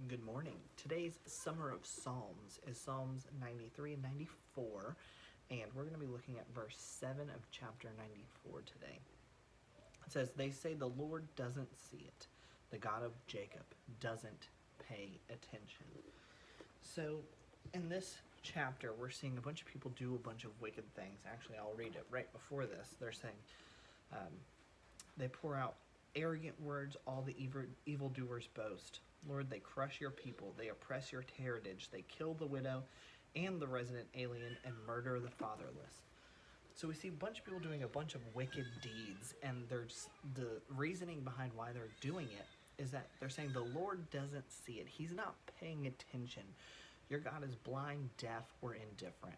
Good morning. Today's Summer of Psalms is Psalms 93 and 94, and we're going to be looking at verse 7 of chapter 94 today. It says, "They say the Lord doesn't see it. The God of Jacob doesn't pay attention." So, in this chapter, we're seeing a bunch of people do a bunch of wicked things. Actually, I'll read it right before this. They're saying, they pour out arrogant words, all the evildoers boast. Lord, they crush your people, they oppress your heritage, they kill the widow and the resident alien, and murder the fatherless. So we see a bunch of people doing a bunch of wicked deeds, and the reasoning behind why they're doing it is that they're saying the Lord doesn't see it. He's not paying attention. Your God is blind, deaf, or indifferent.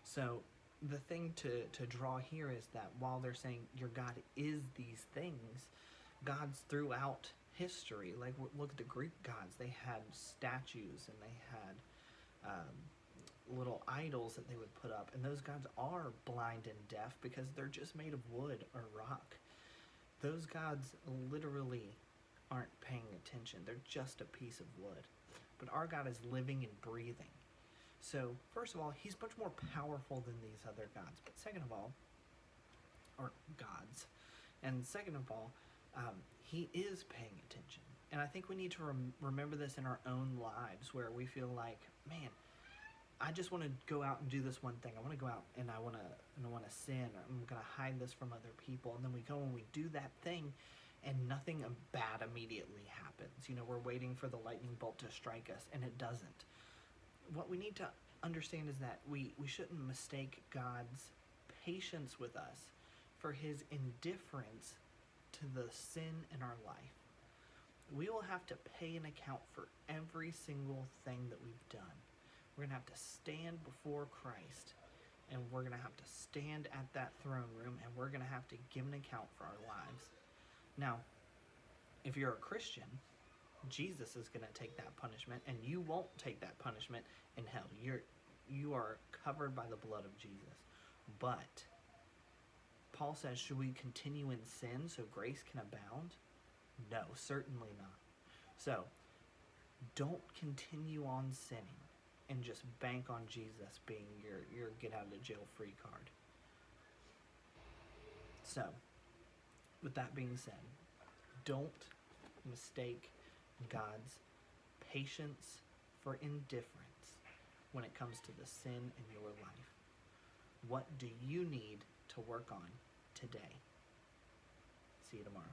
So the thing to draw here is that while they're saying your God is these things, gods throughout history, like look at the Greek gods, they had statues and they had little idols that they would put up, and those gods are blind and deaf because they're just made of wood or rock. Those gods literally aren't paying attention. They're just a piece of wood. But our God is living and breathing. So, first of all, he's much more powerful than these other gods. But second of all, or gods, and second of all, he is paying attention. And I think we need to remember this in our own lives, where we feel like, man, I just want to go out and do this one thing. I want to go out and I want to sin. Or I'm going to hide this from other people. And then we go and we do that thing, and nothing bad immediately happens. You know, we're waiting for the lightning bolt to strike us, and it doesn't. What we need to understand is that we shouldn't mistake God's patience with us for his indifference to the sin in our life. We will have to pay an account for every single thing that we've done. We're going to have to stand before Christ, and we're going to have to stand at that throne room, and we're going to have to give an account for our lives. Now, if you're a Christian, Jesus is going to take that punishment, and you won't take that punishment in hell. You are covered by the blood of Jesus. But Paul says, should we continue in sin so grace can abound? No, certainly not. So, don't continue on sinning and just bank on Jesus being your get out of jail free card. So, with that being said, don't mistake God's patience for indifference when it comes to the sin in your life. What do you need to work on today? See you tomorrow.